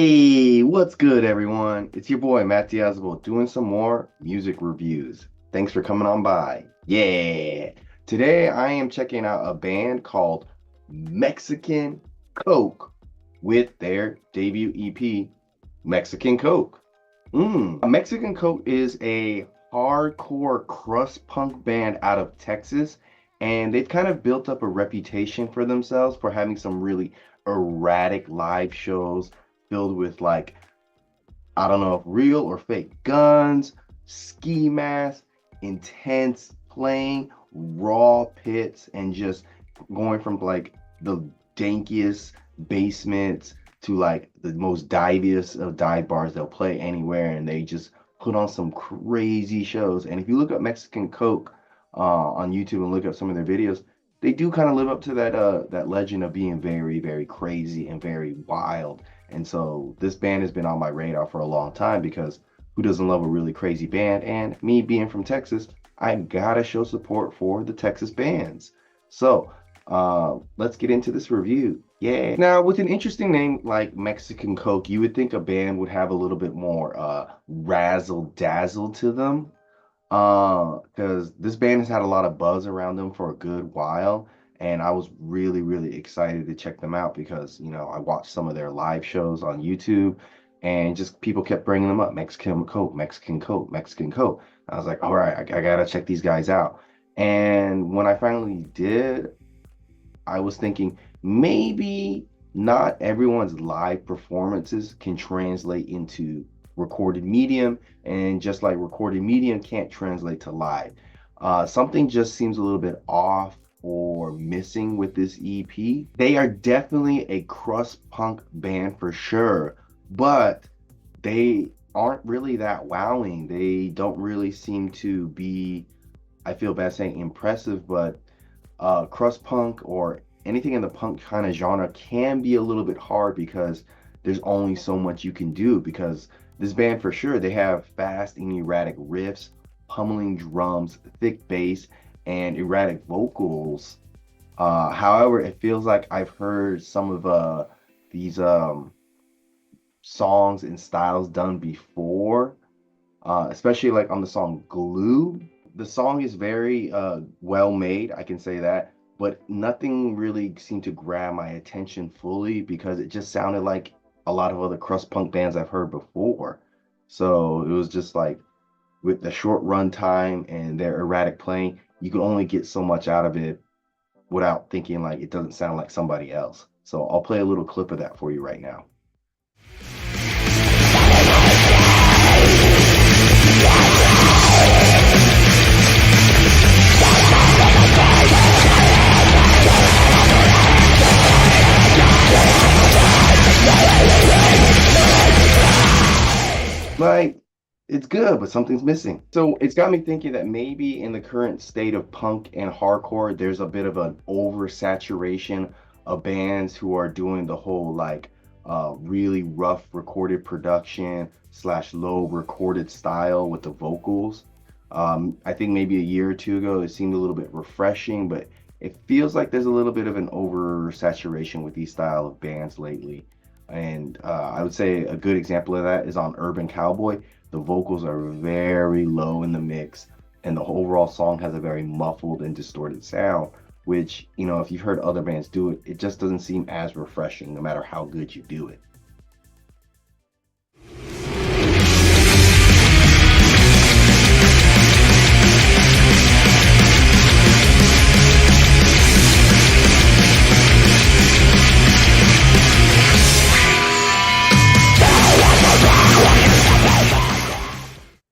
Hey, what's good, everyone? It's your boy Matt Diazable doing some more music reviews. Thanks for coming on by. Yeah. Today I am checking out a band called Mexican Coke with their debut EP, Mexican Coke. Mexican Coke is a hardcore crust punk band out of Texas, and they've kind of built up a reputation for themselves for having some really erratic live shows filled with like I don't know if real or fake guns, ski masks, intense playing, raw pits, and just going from like the dankiest basements to like the most diviest of dive bars. They'll play anywhere and they just put on some crazy shows. And if you look up Mexican Coke on YouTube and look up some of their videos, they do kind of live up to that legend of being very, very crazy and very wild. And so this band has been on my radar for a long time because who doesn't love a really crazy band? And me being from Texas, I gotta show support for the Texas bands. So let's get into this review. Yeah. Now, with an interesting name like Mexican Coke, you would think a band would have a little bit more razzle dazzle to them. Because this band has had a lot of buzz around them for a good while, and I was really, really excited to check them out because, I watched some of their live shows on YouTube, and just people kept bringing them up, Mexican Coke, Mexican Coke, Mexican Coke. I was like, all right, I gotta check these guys out. And when I finally did, I was thinking maybe not everyone's live performances can translate into recorded medium, and just like recorded medium can't translate to live. Something just seems a little bit off or missing with this EP. They are definitely a crust punk band for sure, but they aren't really that wowing. They don't really seem to be, I feel bad saying impressive, but crust punk or anything in the punk kind of genre can be a little bit hard because there's only so much you can do. Because this band, for sure, they have fast and erratic riffs, pummeling drums, thick bass, and erratic vocals. However, it feels like I've heard some of these songs and styles done before, especially like on the song Glue. The song is very well made, I can say that, but nothing really seemed to grab my attention fully because it just sounded like a lot of other crust punk bands I've heard before. So it was just like with the short run time and their erratic playing, you can only get so much out of it without thinking like it doesn't sound like somebody else. So I'll play a little clip of that for you right now. Like, it's good, but something's missing. So it's got me thinking that maybe in the current state of punk and hardcore, there's a bit of an oversaturation of bands who are doing the whole like really rough recorded production slash low recorded style with the vocals. I think maybe a year or two ago, it seemed a little bit refreshing, but it feels like there's a little bit of an oversaturation with these style of bands lately. And I would say a good example of that is on Urban Cowboy. The vocals are very low in the mix, and the overall song has a very muffled and distorted sound, which, if you've heard other bands do it, it just doesn't seem as refreshing no matter how good you do it.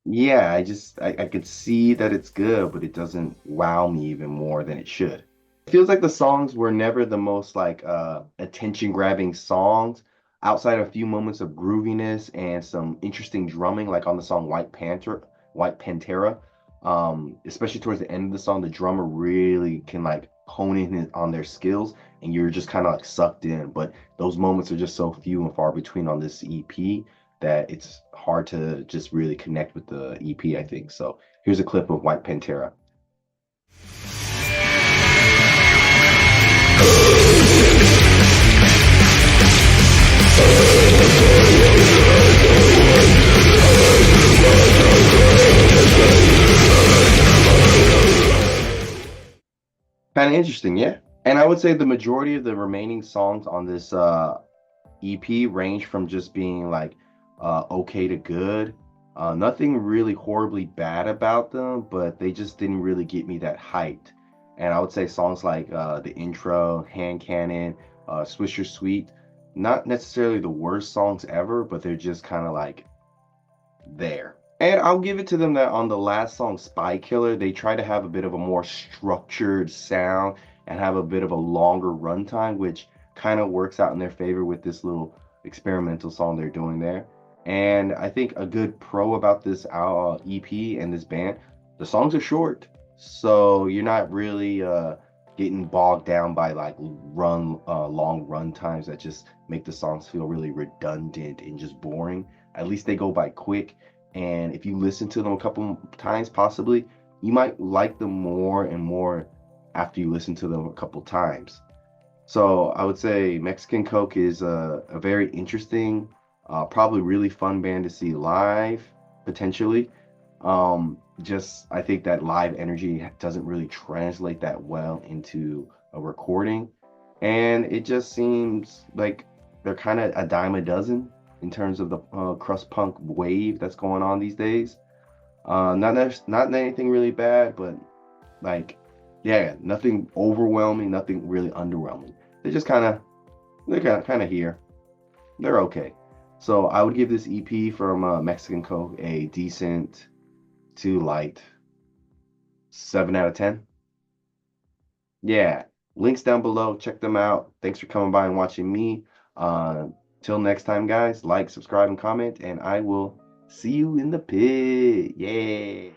Yeah, I could see that it's good, but it doesn't wow me even more than it should. It feels like the songs were never the most like attention grabbing songs outside of a few moments of grooviness and some interesting drumming, like on the song White Pantera. Especially towards the end of the song, the drummer really can like hone in on their skills, and you're just kind of like sucked in. But those moments are just so few and far between on this EP that it's hard to just really connect with the EP, I think. So here's a clip of White Pantera. Kind of interesting, yeah. And I would say the majority of the remaining songs on this EP range from just being like okay to good. Nothing really horribly bad about them, but they just didn't really get me that hyped. And I would say songs like the intro, Hand Cannon, Swisher Sweet, not necessarily the worst songs ever, but they're just kind of like there. And I'll give it to them that on the last song, Spy Killer, they try to have a bit of a more structured sound and have a bit of a longer runtime, which kind of works out in their favor with this little experimental song they're doing there. And I think a good pro about this EP and this band, the songs are short, so you're not really getting bogged down by like long run times that just make the songs feel really redundant and just boring. At least they go by quick. And if you listen to them a couple times, possibly, you might like them more and more after you listen to them a couple times. So I would say Mexican Coke is a very interesting, probably really fun band to see live, potentially. Just I think that live energy doesn't really translate that well into a recording. And it just seems like they're kind of a dime a dozen in terms of the crust punk wave that's going on these days. Not anything really bad, but like, yeah, nothing overwhelming, nothing really underwhelming. They're just they're kind of here. They're okay. So I would give this EP from Mexican Coke a decent to light 7 out of 10. Yeah, links down below. Check them out. Thanks for coming by and watching me. Uh, Till next time, guys, like, subscribe, and comment, and I will see you in the pit. Yeah.